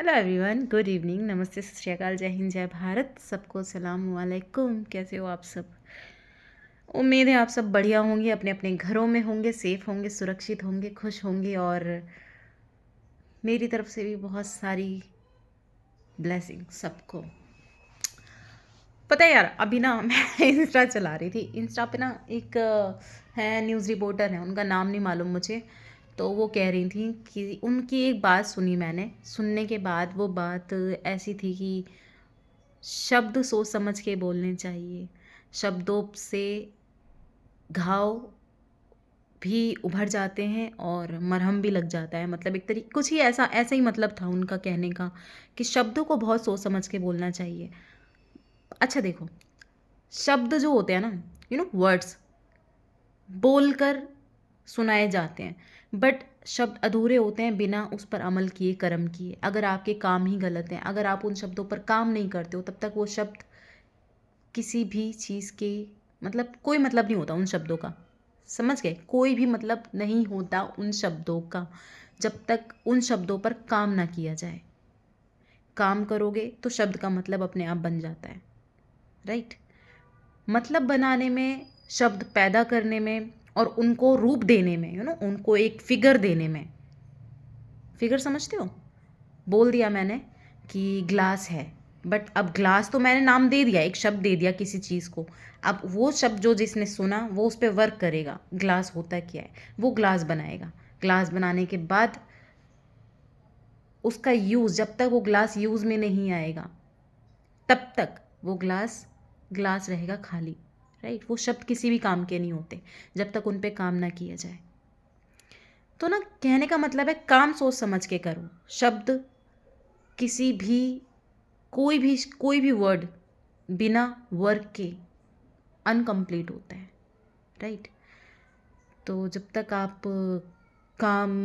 Hello everyone, good evening, नमस्ते, सत श्री अकाल, जय हिंद, जय भारत, सबको सलाम वालेकुम। कैसे हो आप सब? उम्मीद है आप सब बढ़िया होंगे, अपने अपने घरों में होंगे, सेफ होंगे, सुरक्षित होंगे, खुश होंगे। और मेरी तरफ से भी बहुत सारी ब्लेसिंग सबको। पता है यार, अभी ना मैं इंस्टा चला रही थी। इंस्टा पे ना एक है, न्यूज़ रिपोर्टर है, उनका नाम नहीं मालूम मुझे। तो वो कह रही थी कि उनकी एक बात सुनी मैंने। सुनने के बाद वो बात ऐसी थी कि शब्द सोच समझ के बोलने चाहिए। शब्दों से घाव भी उभर जाते हैं और मरहम भी लग जाता है। मतलब एक तरीके कुछ ही ऐसा ही मतलब था उनका कहने का कि शब्दों को बहुत सोच समझ के बोलना चाहिए। अच्छा देखो, शब्द जो होते हैं ना, वर्ड्स बोलकर सुनाए जाते हैं, बट शब्द अधूरे होते हैं बिना उस पर अमल किए, कर्म किए। अगर आपके काम ही गलत हैं, अगर आप उन शब्दों पर काम नहीं करते हो, तब तक वो शब्द किसी भी चीज़ के मतलब कोई मतलब नहीं होता उन शब्दों का। समझ गए? कोई भी मतलब नहीं होता उन शब्दों का जब तक उन शब्दों पर काम ना किया जाए। काम करोगे तो शब्द का मतलब अपने आप बन जाता है। राइट? मतलब बनाने में, शब्द पैदा करने में और उनको रूप देने में, उनको एक फिगर देने में। फिगर समझते हो? बोल दिया मैंने कि ग्लास है, बट अब ग्लास तो मैंने नाम दे दिया, एक शब्द दे दिया किसी चीज़ को। अब वो शब्द जो जिसने सुना वो उस पर वर्क करेगा। ग्लास होता क्या है? वो ग्लास बनाएगा। ग्लास बनाने के बाद उसका यूज़, जब तक वो ग्लास यूज़ में नहीं आएगा तब तक वो ग्लास ग्लास रहेगा खाली। राइट? वो शब्द किसी भी काम के नहीं होते जब तक उन पे काम ना किया जाए। तो ना, कहने का मतलब है काम सोच समझ के करो। शब्द किसी भी कोई भी वर्ड बिना वर्क के अनकम्प्लीट होता है। राइट? तो जब तक आप काम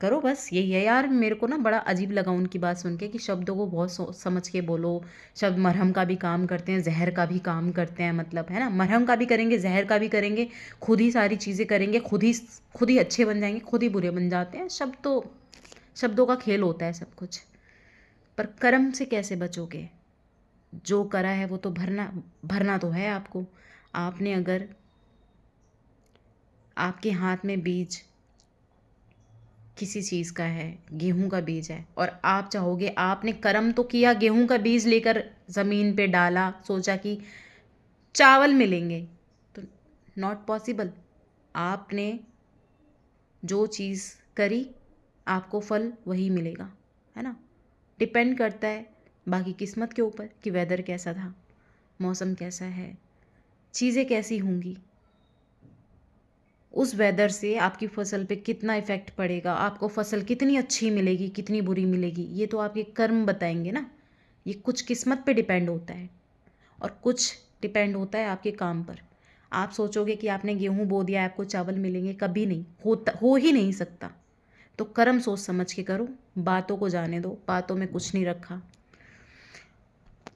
करो, बस यही है यार। मेरे को ना बड़ा अजीब लगा उनकी बात सुन के कि शब्दों को बहुत सोच समझ के बोलो। शब्द मरहम का भी काम करते हैं, जहर का भी काम करते हैं। मतलब है ना, मरहम का भी करेंगे, जहर का भी करेंगे, खुद ही सारी चीज़ें करेंगे, खुद ही अच्छे बन जाएंगे, खुद ही बुरे बन जाते हैं। शब्दों का खेल होता है सब कुछ। पर कर्म से कैसे बचोगे? जो करा है वो तो भरना भरना तो है आपको। आपने अगर आपके हाथ में बीज किसी चीज़ का है, गेहूं का बीज है, और आप चाहोगे, आपने कर्म तो किया, गेहूं का बीज लेकर ज़मीन पे डाला, सोचा कि चावल मिलेंगे, तो नॉट पॉसिबल। आपने जो चीज़ करी, आपको फल वही मिलेगा। है ना? डिपेंड करता है बाकी किस्मत के ऊपर कि वेदर कैसा था, मौसम कैसा है, चीज़ें कैसी होंगी। उस वेदर से आपकी फसल पे कितना इफ़ेक्ट पड़ेगा, आपको फसल कितनी अच्छी मिलेगी, कितनी बुरी मिलेगी, ये तो आपके कर्म बताएंगे ना। ये कुछ किस्मत पे डिपेंड होता है और कुछ डिपेंड होता है आपके काम पर। आप सोचोगे कि आपने गेहूं बो दिया, आपको चावल मिलेंगे, कभी नहीं होता, हो ही नहीं सकता। तो कर्म सोच समझ के करो, बातों को जाने दो, बातों में कुछ नहीं रखा।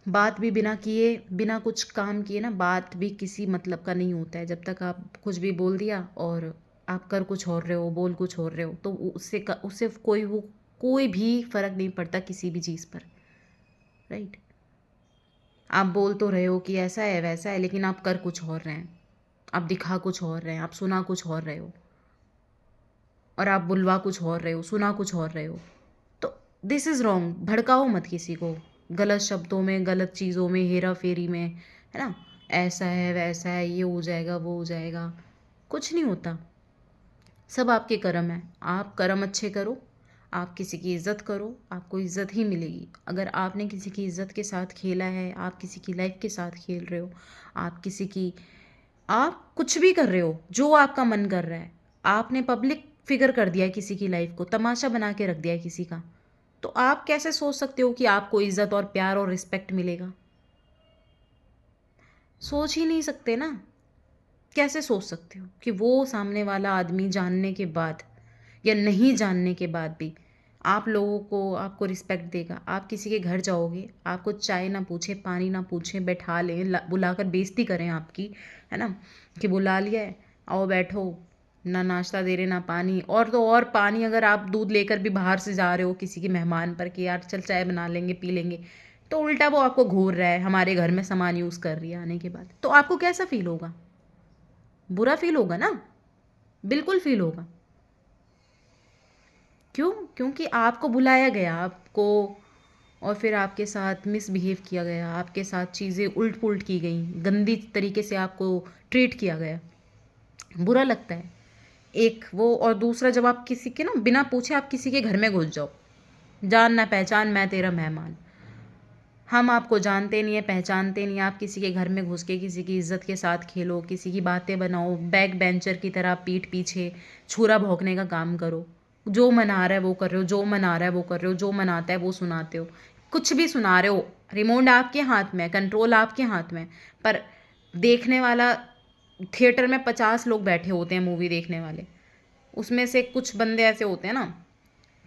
बात भी बिना किए, बिना कुछ काम किए ना, बात भी किसी मतलब का नहीं होता है। जब तक आप कुछ भी बोल दिया और आप कर कुछ और रहे हो, बोल कुछ और रहे हो, तो उससे कोई भी फ़र्क नहीं पड़ता किसी भी चीज़ पर। राइट? आप बोल तो रहे हो कि ऐसा है वैसा है, लेकिन आप कर कुछ और रहे हैं, आप दिखा कुछ और रहे हैं, आप सुना कुछ और रहे हो, और आप बुलवा कुछ और रहे हो, सुना कुछ और रहे हो। तो दिस इज़ रॉन्ग। भड़काओ मत किसी को गलत शब्दों में, गलत चीज़ों में, हेरा फेरी में। है ना? ऐसा है वैसा है, ये हो जाएगा वो हो जाएगा, कुछ नहीं होता। सब आपके कर्म है। आप कर्म अच्छे करो, आप किसी की इज़्ज़त करो, आपको इज़्ज़त ही मिलेगी। अगर आपने किसी की इज़्ज़त के साथ खेला है, आप किसी की लाइफ के साथ खेल रहे हो, आप कुछ भी कर रहे हो जो आपका मन कर रहा है, आपने पब्लिक फिगर कर दिया है किसी की लाइफ को, तमाशा बना के रख दिया है किसी का, तो आप कैसे सोच सकते हो कि आपको इज्जत और प्यार और रिस्पेक्ट मिलेगा? सोच ही नहीं सकते ना। कैसे सोच सकते हो कि वो सामने वाला आदमी जानने के बाद या नहीं जानने के बाद भी आप लोगों को, आपको रिस्पेक्ट देगा? आप किसी के घर जाओगे, आपको चाय ना पूछे, पानी ना पूछे, बुलाकर बेइज्जती करें आपकी, है ना, कि बुला लिया है, आओ बैठो, ना नाश्ता दे रहे ना पानी। और तो और पानी अगर आप दूध लेकर भी बाहर से जा रहे हो किसी के मेहमान पर कि यार चल चाय बना लेंगे पी लेंगे, तो उल्टा वो आपको घूर रहा है, हमारे घर में सामान यूज़ कर रही है आने के बाद, तो आपको कैसा फील होगा? बुरा फील होगा ना, बिल्कुल फील होगा। क्यों? क्योंकि आपको बुलाया गया, आपको, और फिर आपके साथ मिसबिहेव किया गया, आपके साथ चीज़ें उल्ट पुल्ट की गई, गंदी तरीके से आपको ट्रीट किया गया, बुरा लगता है एक वो। और दूसरा, जब आप किसी के ना बिना पूछे आप किसी के घर में घुस जाओ, जान ना पहचान, मैं तेरा मेहमान, हम आपको जानते नहीं है पहचानते नहीं, आप किसी के घर में घुस के किसी की इज्जत के साथ खेलो, किसी की बातें बनाओ, बैक बेंचर की तरह पीठ पीछे छुरा भौंकने का काम करो, जो मना रहा है वो कर रहे हो, जो मना रहा है वो कर रहे हो, जो मनाता है वो सुनाते हो, कुछ भी सुना रहे हो, रिमोट आपके हाथ में, कंट्रोल आपके हाथ में। पर देखने वाला, थिएटर में 50 लोग बैठे होते हैं मूवी देखने वाले, उसमें से कुछ बंदे ऐसे होते हैं ना,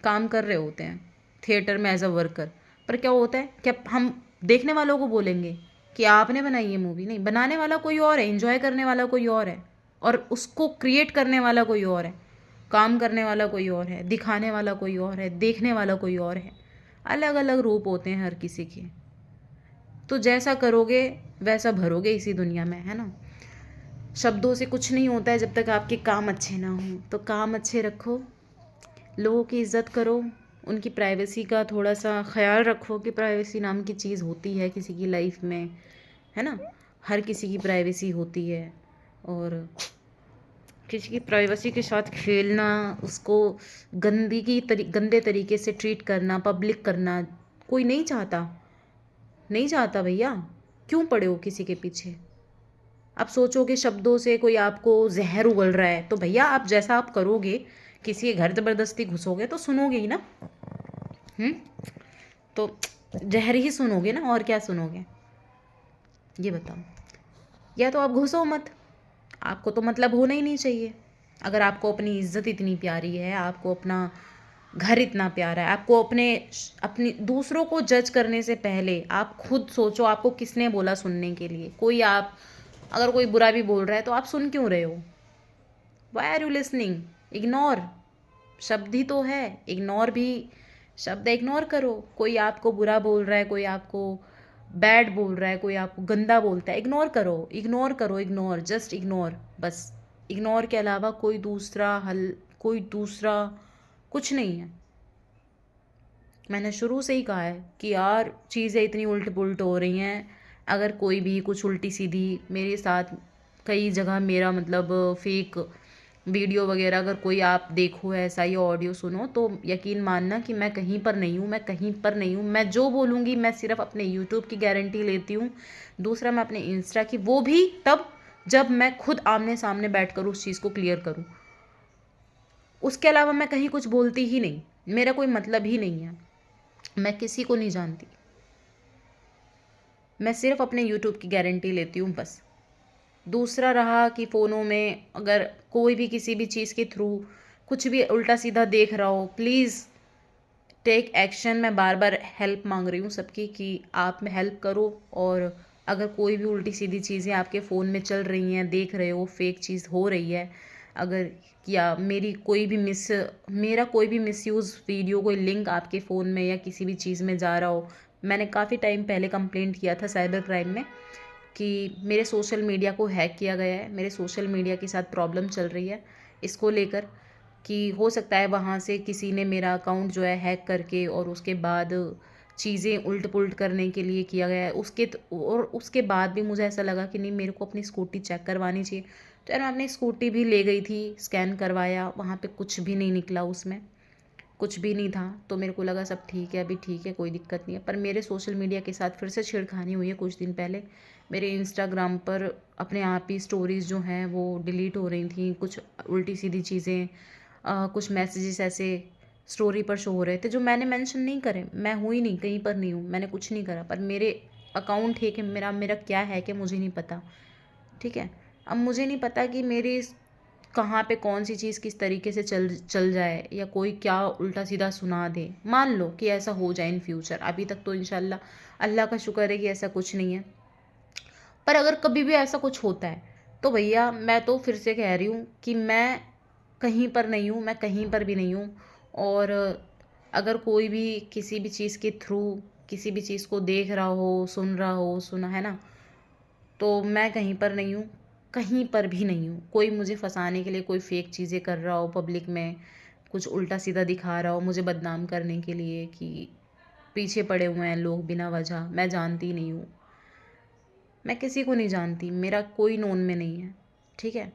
काम कर रहे होते हैं थिएटर में एज अ वर्कर, पर क्या होता है, क्या हम देखने वालों को बोलेंगे कि आपने बनाई ये मूवी? नहीं, बनाने वाला कोई और है, एंजॉय करने वाला कोई और है, और उसको क्रिएट करने वाला कोई और है, काम करने वाला कोई और है, दिखाने वाला कोई और है, देखने वाला कोई और है। अलग अलग रूप होते हैं हर किसी के। तो जैसा करोगे वैसा भरोगे इसी दुनिया में, है ना। शब्दों से कुछ नहीं होता है जब तक आपके काम अच्छे ना हों। तो काम अच्छे रखो, लोगों की इज़्ज़त करो, उनकी प्राइवेसी का थोड़ा सा ख्याल रखो कि प्राइवेसी नाम की चीज़ होती है किसी की लाइफ में, है ना। हर किसी की प्राइवेसी होती है, और किसी की प्राइवेसी के साथ खेलना, उसको गंदे तरीके से ट्रीट करना, पब्लिक करना, कोई नहीं चाहता, नहीं चाहता भैया। क्यों पड़े हो किसी के पीछे? आप सोचोगे शब्दों से कोई आपको जहर उगल रहा है, तो भैया आप जैसा आप करोगे, किसी के घर ज़बरदस्ती घुसोगे तो सुनोगे ही ना। हम्म। तो जहर ही सुनोगे ना, और क्या सुनोगे? ये बताओ। या तो आप घुसो मत, आपको तो मतलब होना ही नहीं चाहिए। अगर आपको अपनी इज्जत इतनी प्यारी है, आपको अपना घर इतना प्यारा है, आपको अपनी दूसरों को जज करने से पहले आप खुद सोचो, आपको किसने बोला सुनने के लिए? कोई आप, अगर कोई बुरा भी बोल रहा है तो आप सुन क्यों रहे हो? Why are you listening? Ignore शब्द ही तो है, इग्नोर भी शब्द, इग्नोर करो। कोई आपको बुरा बोल रहा है, कोई आपको बैड बोल रहा है, कोई आपको गंदा बोलता है, इग्नोर करो, इग्नोर करो, इग्नोर, जस्ट इग्नोर, बस। इग्नोर के अलावा कोई दूसरा हल, कोई दूसरा कुछ नहीं है। मैंने शुरू से ही कहा है कि यार चीज़ें इतनी उल्ट पुल्ट हो रही हैं, अगर कोई भी कुछ उल्टी सीधी मेरे साथ, कई जगह मेरा मतलब फेक वीडियो वगैरह अगर कोई आप देखो ऐसा, या ऑडियो सुनो, तो यकीन मानना कि मैं कहीं पर नहीं हूँ, मैं कहीं पर नहीं हूँ। मैं जो बोलूँगी मैं सिर्फ अपने यूट्यूब की गारंटी लेती हूँ, दूसरा मैं अपने इंस्टा की, वो भी तब जब मैं खुद आमने सामने बैठ कर उस चीज़ को क्लियर करूँ। उसके अलावा मैं कहीं कुछ बोलती ही नहीं, मेरा कोई मतलब ही नहीं है, मैं किसी को नहीं जानती, मैं सिर्फ अपने यूट्यूब की गारंटी लेती हूँ बस। दूसरा रहा कि फ़ोनों में अगर कोई भी किसी भी चीज़ के थ्रू कुछ भी उल्टा सीधा देख रहा हो, प्लीज़ टेक एक्शन। मैं बार बार हेल्प मांग रही हूँ सबकी कि आप में हेल्प करो। और अगर कोई भी उल्टी सीधी चीज़ें आपके फ़ोन में चल रही हैं, देख रहे हो, फेक चीज़ हो रही है, अगर, या मेरा कोई भी मिसयूज़ वीडियो, कोई लिंक आपके फ़ोन में या किसी भी चीज़ में जा रहा हो, मैंने काफ़ी टाइम पहले कंप्लेंट किया था साइबर क्राइम में कि मेरे सोशल मीडिया को हैक किया गया है, मेरे सोशल मीडिया के साथ प्रॉब्लम चल रही है इसको लेकर, कि हो सकता है वहाँ से किसी ने मेरा अकाउंट जो है हैक करके, और उसके बाद चीज़ें उल्ट पुल्ट करने के लिए किया गया है। और उसके बाद भी मुझे ऐसा लगा कि नहीं, मेरे को अपनी स्कूटी चेक करवानी चाहिए। तो यार मैं अपनी स्कूटी भी ले गई थी, स्कैन करवाया, वहाँ पे कुछ भी नहीं निकला, उसमें कुछ भी नहीं था। तो मेरे को लगा सब ठीक है, अभी ठीक है, कोई दिक्कत नहीं है। पर मेरे सोशल मीडिया के साथ फिर से छेड़खानी हुई है कुछ दिन पहले। मेरे इंस्टाग्राम पर अपने आप ही स्टोरीज़ जो हैं वो डिलीट हो रही थी, कुछ उल्टी सीधी चीज़ें, कुछ मैसेजेस ऐसे स्टोरी पर शो हो रहे थे जो मैंने मेंशन नहीं करे। मैं हुई नहीं, कहीं पर नहीं हूँ, मैंने कुछ नहीं करा, पर मेरे अकाउंट है कि मेरा मेरा क्या है कि मुझे नहीं पता। ठीक है, अब मुझे नहीं पता कि मेरी कहाँ पे कौन सी चीज़ किस तरीके से चल चल जाए, या कोई क्या उल्टा सीधा सुना दे। मान लो कि ऐसा हो जाए इन फ्यूचर, अभी तक तो इंशाल्लाह अल्लाह का शुक्र है कि ऐसा कुछ नहीं है। पर अगर कभी भी ऐसा कुछ होता है तो भैया मैं तो फिर से कह रही हूँ कि मैं कहीं पर नहीं हूँ, मैं कहीं पर भी नहीं हूँ। और अगर कोई भी किसी भी चीज़ के थ्रू किसी भी चीज़ को देख रहा हो, सुन रहा हो, सुना है ना, तो मैं कहीं पर नहीं हूँ, कहीं पर भी नहीं हूँ। कोई मुझे फंसाने के लिए कोई फेक चीज़ें कर रहा हो पब्लिक में, कुछ उल्टा सीधा दिखा रहा हो मुझे बदनाम करने के लिए कि पीछे पड़े हुए हैं लोग बिना वजह, मैं जानती नहीं हूँ। मैं किसी को नहीं जानती, मेरा कोई नोन में नहीं है, ठीक है।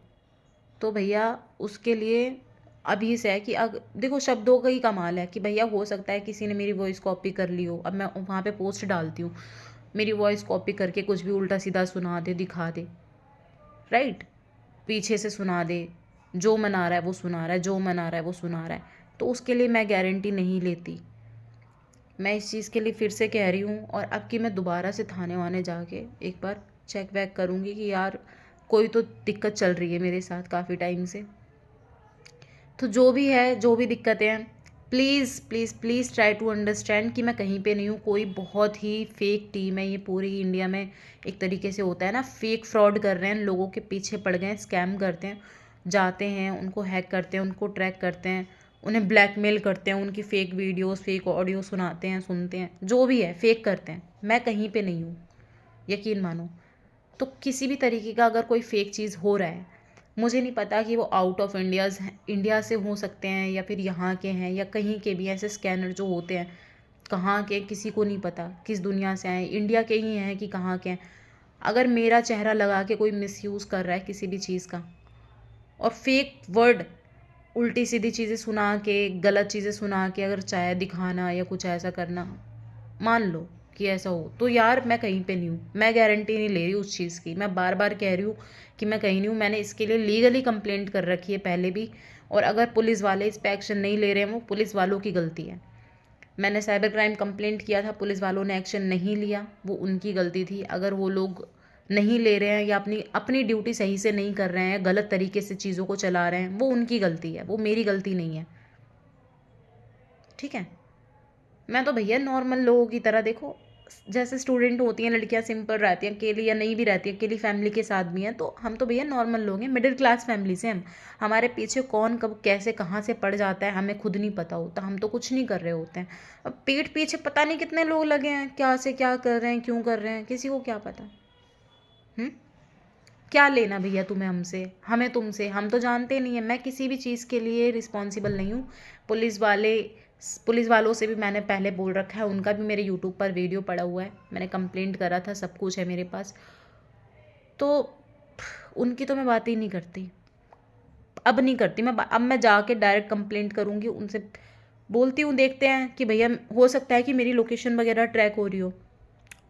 तो भैया उसके लिए अभी से है कि देखो शब्दों का ही कमाल है कि भैया हो सकता है किसी ने मेरी वॉइस कॉपी कर ली हो, अब मैं वहाँ पे पोस्ट डालती हूँ, मेरी वॉइस कॉपी करके कुछ भी उल्टा सीधा सुना दे, दिखा दे, राइट, पीछे से सुना दे, जो मना रहा है वो सुना रहा है, जो मना रहा है वो सुना रहा है, तो उसके लिए मैं गारंटी नहीं लेती। मैं इस चीज़ के लिए फिर से कह रही हूँ, और अब कि मैं दोबारा से थाने वाने जाके एक बार चेक वैक करूँगी कि यार कोई तो दिक्कत चल रही है मेरे साथ काफ़ी टाइम से। तो जो भी है, जो भी दिक्कतें हैं, please please please try to understand कि मैं कहीं पे नहीं हूँ। कोई बहुत ही फेक टीम है ये पूरी इंडिया में, एक तरीके से होता है ना, फेक फ्रॉड कर रहे हैं, लोगों के पीछे पड़ गए हैं, स्कैम करते हैं, जाते हैं उनको हैक करते हैं, उनको ट्रैक करते हैं, उन्हें ब्लैकमेल करते हैं, उनकी फ़ेक वीडियोस फेक ऑडियो सुनाते हैं, सुनते हैं, जो भी है फेक करते हैं। मैं कहीं पे नहीं हूँ, यकीन मानो। तो किसी भी तरीके का अगर कोई फेक चीज़ हो रहा है, मुझे नहीं पता कि वो आउट ऑफ इंडिया से हो सकते हैं या फिर यहाँ के हैं या कहीं के भी ऐसे स्कैनर जो होते हैं, कहाँ के किसी को नहीं पता, किस दुनिया से आए, इंडिया के ही हैं कि कहाँ के हैं। अगर मेरा चेहरा लगा के कोई मिसयूज़ कर रहा है किसी भी चीज़ का, और फेक वर्ड, उल्टी सीधी चीज़ें सुना के, गलत चीज़ें सुना के अगर चाहे दिखाना या कुछ ऐसा करना, मान लो कि ऐसा हो, तो यार मैं कहीं पे नहीं हूँ, मैं गारंटी नहीं ले रही उस चीज़ की। मैं बार बार कह रही हूँ कि मैं कहीं नहीं हूँ। मैंने इसके लिए लीगली कंप्लेंट कर रखी है पहले भी, और अगर पुलिस वाले इस पर एक्शन नहीं ले रहे हैं, वो पुलिस वालों की गलती है। मैंने साइबर क्राइम कंप्लेंट किया था, पुलिस वालों ने एक्शन नहीं लिया, वो उनकी गलती थी। अगर वो लोग नहीं ले रहे हैं या अपनी अपनी ड्यूटी सही से नहीं कर रहे हैं, गलत तरीके से चीज़ों को चला रहे हैं, वो उनकी गलती है, वो मेरी गलती नहीं है, ठीक है। मैं तो भैया नॉर्मल लोगों की तरह, देखो जैसे स्टूडेंट होती हैं लड़कियां, सिंपल रहती हैं, अकेली या नहीं भी रहती, अकेली फैमिली के साथ भी हैं, तो हम तो भैया नॉर्मल लोग हैं, मिडिल क्लास फैमिली से हम। हमारे पीछे कौन कब कैसे कहाँ से पड़ जाता है हमें खुद नहीं पता होता, हम तो कुछ नहीं कर रहे होते हैं। अब पीठ पीछे पता नहीं कितने लोग लगे हैं, क्या से क्या कर रहे हैं, क्यों कर रहे हैं, किसी को क्या पता। हम्म, क्या लेना भैया तुम्हें हमसे, हमें तुमसे, हम तो जानते नहीं है। मैं किसी भी चीज़ के लिए रिस्पॉन्सिबल नहीं हूँ। पुलिस वाले पुलिस वालों से भी मैंने पहले बोल रखा है, उनका भी मेरे यूट्यूब पर वीडियो पड़ा हुआ है, मैंने कंप्लेंट करा था, सब कुछ है मेरे पास। तो उनकी तो मैं बात ही नहीं करती, अब नहीं करती मैं। अब मैं जाके डायरेक्ट कंप्लेंट करूँगी, उनसे बोलती हूँ, देखते हैं कि भैया हो सकता है कि मेरी लोकेशन वगैरह ट्रैक हो रही हो,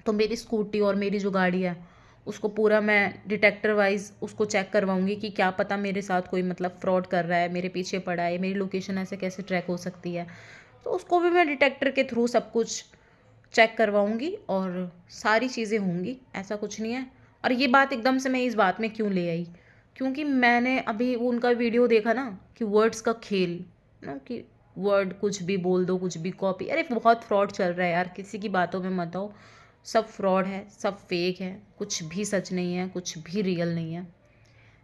तो मेरी स्कूटी और मेरी जो गाड़ी है उसको पूरा मैं डिटेक्टर वाइज उसको चेक करवाऊंगी कि क्या पता मेरे साथ कोई मतलब फ्रॉड कर रहा है, मेरे पीछे पड़ा है, मेरी लोकेशन ऐसे कैसे ट्रैक हो सकती है। तो उसको भी मैं डिटेक्टर के थ्रू सब कुछ चेक करवाऊंगी और सारी चीज़ें होंगी, ऐसा कुछ नहीं है। और ये बात एकदम से मैं इस बात में क्यों ले आई, क्योंकि मैंने अभी वो उनका वीडियो देखा ना, कि वर्ड्स का खेल ना, कि वर्ड कुछ भी बोल दो, कुछ भी कॉपी, अरे बहुत फ्रॉड चल रहा है यार, किसी की बातों में मत आओ। सब फ्रॉड है, सब फेक है, कुछ भी सच नहीं है, कुछ भी रियल नहीं है।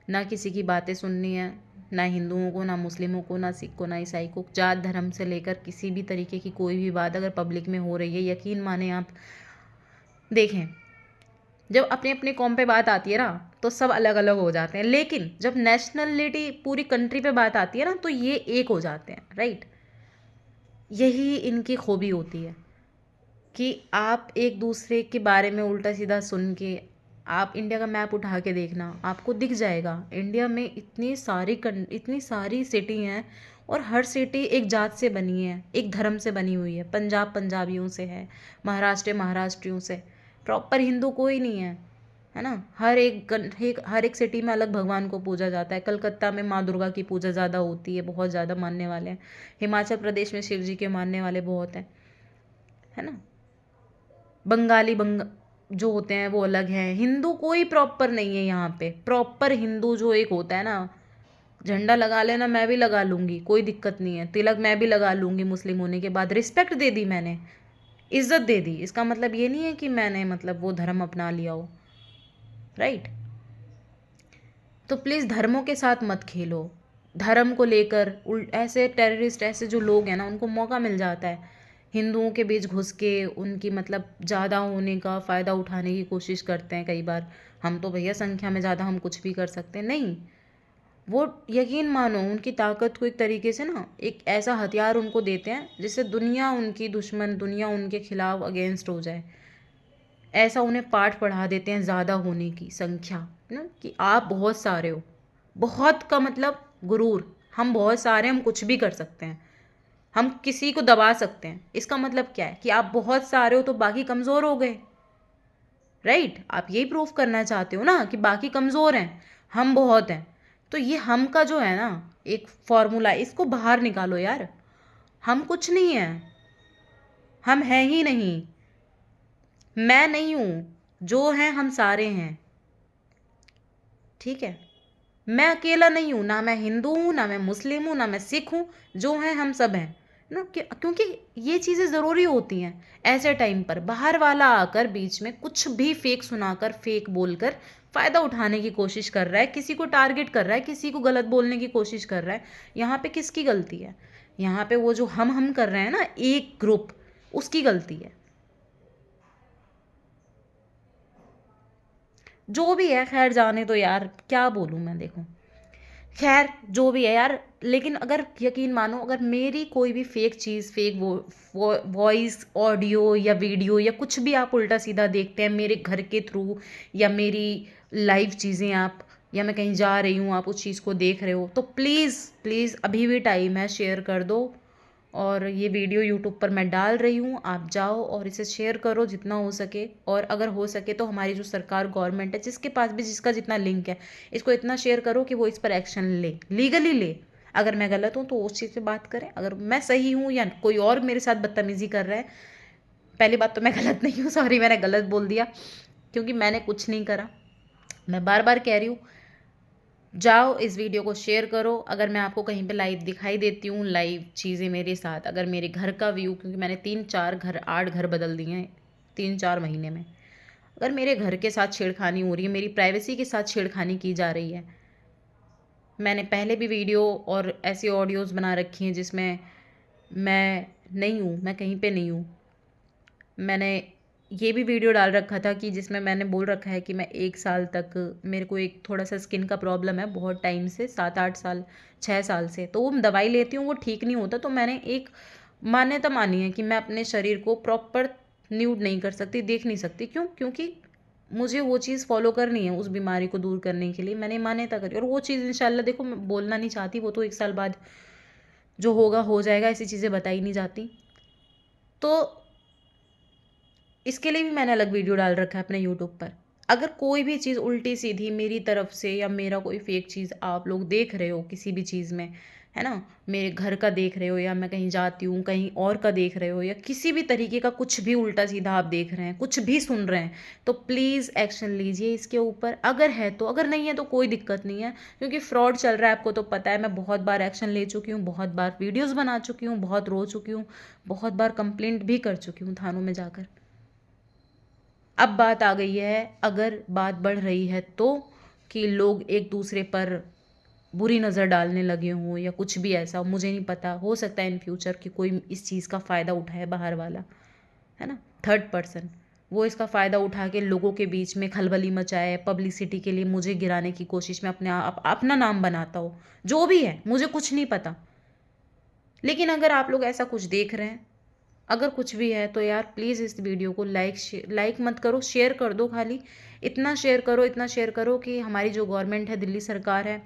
ना किसी की बातें सुननी है, ना हिंदुओं को, ना मुस्लिमों को, ना सिख को, ना ईसाई को, जात धर्म से लेकर किसी भी तरीके की कोई भी बात अगर पब्लिक में हो रही है, यकीन माने आप, देखें, जब अपने अपने कौम पे बात आती है ना तो सब अलग अलग हो जाते हैं, लेकिन जब नेशनलिटी पूरी कंट्री पे बात आती है ना तो ये एक हो जाते हैं, राइट। यही इनकी खूबी होती है कि आप एक दूसरे के बारे में उल्टा सीधा सुन के, आप इंडिया का मैप उठा के देखना, आपको दिख जाएगा इंडिया में इतनी सारी सिटी हैं, और हर सिटी एक जात से बनी है, एक धर्म से बनी हुई है। पंजाब पंजाबियों से है, महाराष्ट्र महाराष्ट्रियों से, प्रॉपर हिंदू कोई नहीं है ना। हर एक सिटी में अलग भगवान को पूजा जाता है। कलकत्ता में माँ दुर्गा की पूजा ज़्यादा होती है, बहुत ज़्यादा मानने वाले हैं। हिमाचल प्रदेश में शिव जी के मानने वाले बहुत हैं, है ना। बंगाली जो होते हैं वो अलग हैं। हिंदू कोई प्रॉपर नहीं है यहाँ पे। प्रॉपर हिंदू जो एक होता है ना, झंडा लगा लेना, मैं भी लगा लूँगी, कोई दिक्कत नहीं है, तिलक मैं भी लगा लूँगी, मुस्लिम होने के बाद रिस्पेक्ट दे दी मैंने, इज्जत दे दी। इसका मतलब ये नहीं है कि मैंने मतलब वो धर्म अपना लिया हो, राइट। तो प्लीज़ धर्मों के साथ मत खेलो, धर्म को लेकर ऐसे टेररिस्ट, ऐसे जो लोग हैं ना, उनको मौका मिल जाता है हिंदुओं के बीच घुस के उनकी मतलब ज़्यादा होने का फ़ायदा उठाने की कोशिश करते हैं कई बार। हम तो भैया संख्या में ज़्यादा, हम कुछ भी कर सकते हैं नहीं। वो यकीन मानो उनकी ताकत को एक तरीके से ना एक ऐसा हथियार उनको देते हैं जिससे दुनिया उनकी दुश्मन, दुनिया उनके खिलाफ अगेंस्ट हो जाए। ऐसा उन्हें पाठ पढ़ा देते हैं ज़्यादा होने की संख्या ना, कि आप बहुत सारे हो। बहुत का मतलब गुरूर, हम बहुत सारे, हम कुछ भी कर सकते हैं, हम किसी को दबा सकते हैं। इसका मतलब क्या है कि आप बहुत सारे हो तो बाकी कमज़ोर हो गए, राइट? आप यही प्रूफ करना चाहते हो ना कि बाकी कमज़ोर हैं, हम बहुत हैं। तो ये हम का जो है ना एक फॉर्मूला, इसको बाहर निकालो यार। हम कुछ नहीं हैं, हम हैं ही नहीं। मैं नहीं हूँ, जो हैं हम सारे हैं, ठीक है? मैं अकेला नहीं हूँ, ना मैं हिंदू हूँ, ना मैं मुस्लिम हूँ, ना मैं सिख हूँ। जो हैं हम सब हैं ना, क्योंकि ये चीज़ें ज़रूरी होती हैं ऐसे टाइम पर। बाहर वाला आकर बीच में कुछ भी फेक सुनाकर, फेक बोलकर फ़ायदा उठाने की कोशिश कर रहा है, किसी को टारगेट कर रहा है, किसी को गलत बोलने की कोशिश कर रहा है। यहाँ पे किसकी गलती है? यहाँ पे वो जो हम कर रहे हैं ना एक ग्रुप, उसकी गलती है। जो भी है, खैर जाने तो यार, क्या बोलूँ मैं, देखो खैर जो भी है यार। लेकिन अगर यकीन मानो, अगर मेरी कोई भी फेक चीज़, फेक वॉइस, ऑडियो या वीडियो या कुछ भी आप उल्टा सीधा देखते हैं मेरे घर के थ्रू, या मेरी लाइव चीज़ें आप, या मैं कहीं जा रही हूँ आप उस चीज़ को देख रहे हो, तो प्लीज़ प्लीज़ अभी भी टाइम है, शेयर कर दो। और ये वीडियो यूट्यूब पर मैं डाल रही हूँ, आप जाओ और इसे शेयर करो जितना हो सके। और अगर हो सके तो हमारी जो सरकार, गवर्नमेंट है, जिसके पास भी जिसका जितना लिंक है, इसको इतना शेयर करो कि वो इस पर एक्शन ले, लीगली ले। अगर मैं गलत हूँ तो उस चीज़ पे बात करें, अगर मैं सही हूँ या कोई और मेरे साथ बदतमीज़ी कर रहा है, पहली बात तो मैं गलत नहीं हूँ, सॉरी मैंने गलत बोल दिया, क्योंकि मैंने कुछ नहीं करा। मैं बार बार कह रही हूँ, जाओ इस वीडियो को शेयर करो। अगर मैं आपको कहीं पे लाइव दिखाई देती हूँ, लाइव चीज़ें मेरे साथ, अगर मेरे घर का व्यू, क्योंकि मैंने 3-4 घर, 8 घर बदल दिए हैं 3-4 महीने में। अगर मेरे घर के साथ छेड़खानी हो रही है, मेरी प्राइवेसी के साथ छेड़खानी की जा रही है, मैंने पहले भी वीडियो और ऐसी ऑडियोज़ बना रखी हैं जिसमें मैं नहीं हूँ, मैं कहीं पे नहीं हूँ। मैंने ये भी वीडियो डाल रखा था कि जिसमें मैंने बोल रखा है कि मैं 1 साल तक, मेरे को एक थोड़ा सा स्किन का प्रॉब्लम है बहुत टाइम से, 7-8 साल, 6 साल से, तो वो दवाई लेती हूँ, वो ठीक नहीं होता। तो मैंने एक मान्यता मानी है कि मैं अपने शरीर को प्रॉपर न्यूड नहीं कर सकती, देख नहीं सकती। क्यों? क्योंकि मुझे वो चीज़ फॉलो करनी है उस बीमारी को दूर करने के लिए, मैंने मान्यता करी। और वो चीज़ इंशाल्लाह, देखो मैं बोलना नहीं चाहती, वो तो 1 साल बाद जो होगा हो जाएगा, ऐसी चीज़ें बताई नहीं जाती। तो इसके लिए भी मैंने अलग वीडियो डाल रखा है अपने यूट्यूब पर। अगर कोई भी चीज़ उल्टी सीधी मेरी तरफ से, या मेरा कोई फेक चीज़ आप लोग देख रहे हो किसी भी चीज़ में, है ना, मेरे घर का देख रहे हो, या मैं कहीं जाती हूँ कहीं और का देख रहे हो, या किसी भी तरीके का कुछ भी उल्टा सीधा आप देख रहे हैं, कुछ भी सुन रहे हैं, तो प्लीज़ एक्शन लीजिए इसके ऊपर। अगर है तो, अगर नहीं है तो कोई दिक्कत नहीं है, क्योंकि फ्रॉड चल रहा है, आपको तो पता है। मैं बहुत बार एक्शन ले चुकी हूँ, बहुत बार वीडियोज़ बना चुकी हूँ, बहुत रो चुकी हूँ, बहुत बार कंप्लेंट भी कर चुकी हूँ थानों में जाकर। अब बात आ गई है, अगर बात बढ़ रही है तो, कि लोग एक दूसरे पर बुरी नज़र डालने लगे हों या कुछ भी ऐसा, मुझे नहीं पता। हो सकता है इन फ्यूचर कि कोई इस चीज़ का फ़ायदा उठाए बाहर वाला, है ना, थर्ड पर्सन, वो इसका फ़ायदा उठा के लोगों के बीच में खलबली मचाए, पब्लिसिटी के लिए मुझे गिराने की कोशिश में अपने आप अपना नाम बनाता हो। जो भी है, मुझे कुछ नहीं पता। लेकिन अगर आप लोग ऐसा कुछ देख रहे हैं, अगर कुछ भी है, तो यार प्लीज़ इस वीडियो को लाइक मत करो, शेयर कर दो। खाली इतना शेयर करो, इतना शेयर करो कि हमारी जो गवर्नमेंट है, दिल्ली सरकार है,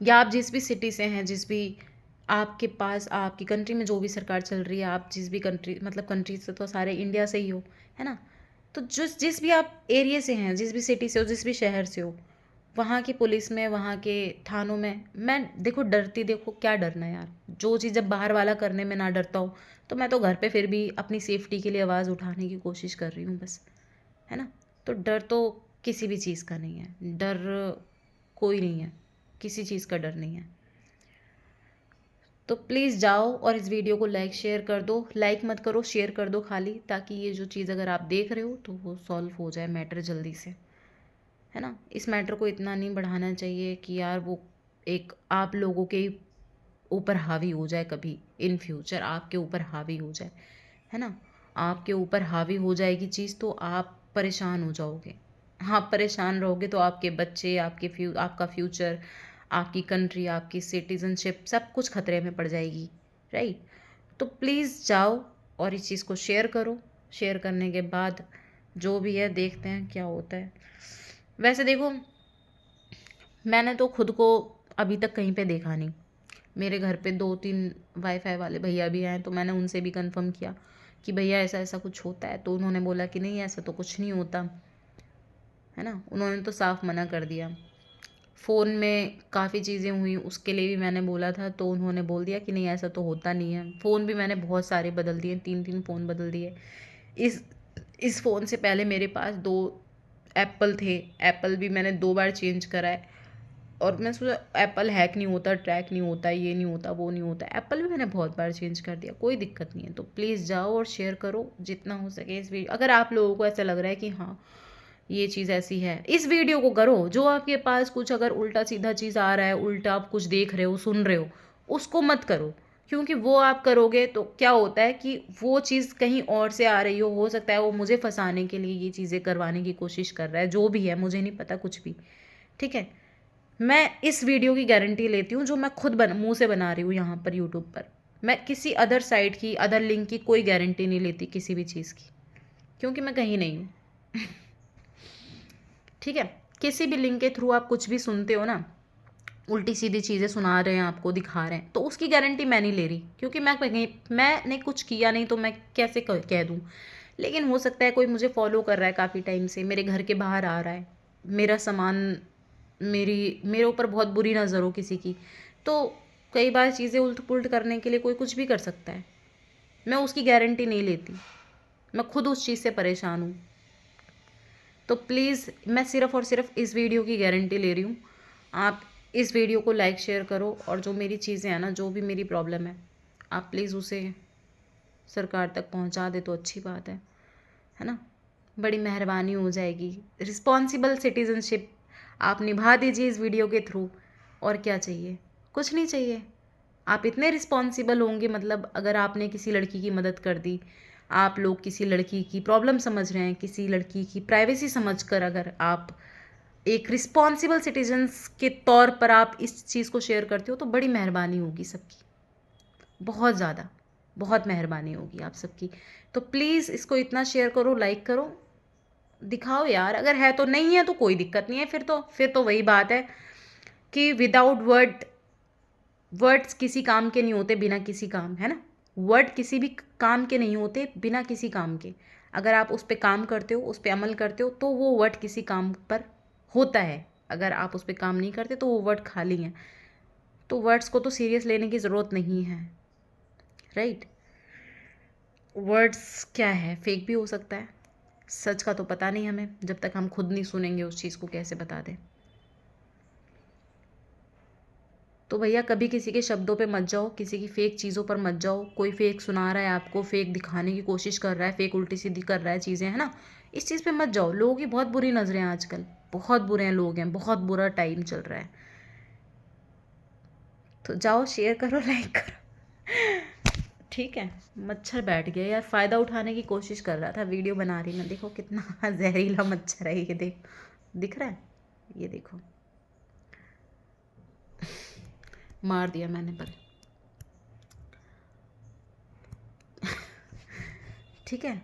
या आप जिस भी सिटी से हैं, जिस भी आपके पास, आपकी कंट्री में जो भी सरकार चल रही है, आप जिस भी कंट्री, मतलब कंट्री से तो सारे इंडिया से ही हो, है ना, तो जिस जिस भी आप एरिया से हैं, जिस भी सिटी से हो, जिस भी शहर से हो, वहाँ की पुलिस में, वहाँ के थानों में मैं देखो डरती, देखो क्या डरना यार। जो चीज़ जब बाहर वाला करने में ना डरता हो, तो मैं तो घर पे फिर भी अपनी सेफ्टी के लिए आवाज़ उठाने की कोशिश कर रही हूँ बस, है ना। तो डर तो किसी भी चीज़ का नहीं है, डर कोई नहीं है, किसी चीज़ का डर नहीं है। तो प्लीज़ जाओ और इस वीडियो को लाइक शेयर कर दो। लाइक मत करो, शेयर कर दो खाली, ताकि ये जो चीज़ अगर आप देख रहे हो तो वो सॉल्व हो जाए मैटर जल्दी से, है ना। इस मैटर को इतना नहीं बढ़ाना चाहिए कि यार वो एक आप लोगों के ऊपर हावी हो जाए, कभी इन फ्यूचर आपके ऊपर हावी हो जाए, है ना, आपके ऊपर हावी हो जाएगी चीज़ तो आप परेशान हो जाओगे। आप परेशान रहोगे तो आपके बच्चे, आपका फ्यूचर, आपकी कंट्री, आपकी सिटीजनशिप सब कुछ खतरे में पड़ जाएगी, राइट। तो प्लीज़ जाओ और इस चीज़ को शेयर करो। शेयर करने के बाद जो भी है देखते हैं क्या होता है। वैसे देखो, मैंने तो खुद को अभी तक कहीं पे देखा नहीं। मेरे घर पे 2-3 वाईफाई वाले भैया भी आए तो मैंने उनसे भी कंफर्म किया कि भैया ऐसा ऐसा कुछ होता है, तो उन्होंने बोला कि नहीं ऐसा तो कुछ नहीं होता, है ना। उन्होंने तो साफ मना कर दिया। फ़ोन में काफ़ी चीज़ें हुई, उसके लिए भी मैंने बोला था तो उन्होंने बोल दिया कि नहीं ऐसा तो होता नहीं है। फ़ोन भी मैंने बहुत सारे बदल दिए, 3-3 फ़ोन बदल दिए। इस इस फ़ोन से पहले मेरे पास 2 एप्पल थे, एप्पल भी मैंने 2 बार चेंज कराए। और मैं सोचा एप्पल हैक नहीं होता, ट्रैक नहीं होता, ये नहीं होता, वो नहीं होता, एप्पल भी मैंने बहुत बार चेंज कर दिया, कोई दिक्कत नहीं है। तो प्लीज़ जाओ और शेयर करो जितना हो सके इस वीडियो। अगर आप लोगों को ऐसा लग रहा है कि हाँ ये चीज़ ऐसी है, इस वीडियो को करो। जो आपके पास कुछ अगर उल्टा सीधा चीज़ आ रहा है, उल्टा आप कुछ देख रहे हो, सुन रहे हो, उसको मत करो। क्योंकि वो आप करोगे तो क्या होता है कि वो चीज़ कहीं और से आ रही हो सकता है वो मुझे फंसाने के लिए ये चीज़ें करवाने की कोशिश कर रहा है, जो भी है मुझे नहीं पता कुछ भी, ठीक है। मैं इस वीडियो की गारंटी लेती हूँ जो मैं खुद मुंह से बना रही हूँ यहाँ पर यूट्यूब पर। मैं किसी अदर साइट की, अदर लिंक की कोई गारंटी नहीं लेती किसी भी चीज़ की, क्योंकि मैं कहीं नहीं हूँ। ठीक है, किसी भी लिंक के थ्रू आप कुछ भी सुनते हो ना, उल्टी सीधी चीज़ें सुना रहे हैं आपको, दिखा रहे हैं, तो उसकी गारंटी मैं नहीं ले रही, क्योंकि मैंने कुछ किया नहीं तो मैं कैसे कह दूँ। लेकिन हो सकता है कोई मुझे फॉलो कर रहा है काफ़ी टाइम से, मेरे घर के बाहर आ रहा है, मेरा सामान, मेरे ऊपर बहुत बुरी नज़र हो किसी की, तो कई बार चीज़ें उल्ट पुल्ट करने के लिए कोई कुछ भी कर सकता है। मैं उसकी गारंटी नहीं लेती, मैं खुद उस चीज़ से परेशान हूँ। तो प्लीज़ मैं सिर्फ़ और सिर्फ इस वीडियो की गारंटी ले रही हूँ। आप इस वीडियो को लाइक शेयर करो और जो मेरी चीज़ें हैं ना, जो भी मेरी प्रॉब्लम है, आप प्लीज़ उसे सरकार तक पहुँचा दे तो अच्छी बात है ना। बड़ी मेहरबानी हो जाएगी। रिस्पॉन्सिबल सिटीज़नशिप आप निभा दीजिए इस वीडियो के थ्रू। और क्या चाहिए? कुछ नहीं चाहिए। आप इतने रिस्पॉन्सिबल होंगे, मतलब अगर आपने किसी लड़की की मदद कर दी, आप लोग किसी लड़की की प्रॉब्लम समझ रहे हैं, किसी लड़की की प्राइवेसी समझकर अगर आप एक रिस्पॉन्सिबल सिटीजन्स के तौर पर आप इस चीज़ को शेयर करते हो तो बड़ी मेहरबानी होगी सबकी, बहुत ज़्यादा, बहुत मेहरबानी होगी आप सबकी। तो प्लीज़ इसको इतना शेयर करो, लाइक करो, दिखाओ यार। अगर है तो, नहीं है तो कोई दिक्कत नहीं है, फिर तो वही बात है कि विदाउट वर्ड्स किसी काम के नहीं होते बिना किसी काम, है ना। वर्ड किसी भी काम के नहीं होते बिना किसी काम के। अगर आप उस पर काम करते हो, उस पर अमल करते हो, तो वो वर्ड किसी काम पर होता है। अगर आप उस पर काम नहीं करते तो वो वर्ड खाली हैं। तो वर्ड्स को तो सीरियस लेने की ज़रूरत नहीं है, राइट। वर्ड्स क्या है, फेक भी हो सकता है, सच का तो पता नहीं हमें, जब तक हम खुद नहीं सुनेंगे उस चीज़ को कैसे बता दें। तो भैया कभी किसी के शब्दों पे मत जाओ, किसी की फेक चीज़ों पर मत जाओ। कोई फेक सुना रहा है आपको, फेक दिखाने की कोशिश कर रहा है, फेक उल्टी सीधी कर रहा है चीज़ें, है ना, इस चीज़ पे मत जाओ। लोगों की बहुत बुरी नज़रें हैं आजकल, बहुत बुरे हैं लोग हैं, बहुत बुरा टाइम चल रहा है। तो जाओ शेयर करो, लाइक करो, ठीक है। मच्छर बैठ गया यार, फ़ायदा उठाने की कोशिश कर रहा था, वीडियो बना रही मैं, देखो कितना जहरीला मच्छर है ये, दिख रहा है, ये देखो, मार दिया मैंने पर। ठीक है,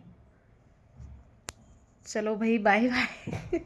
चलो भाई, बाय बाय।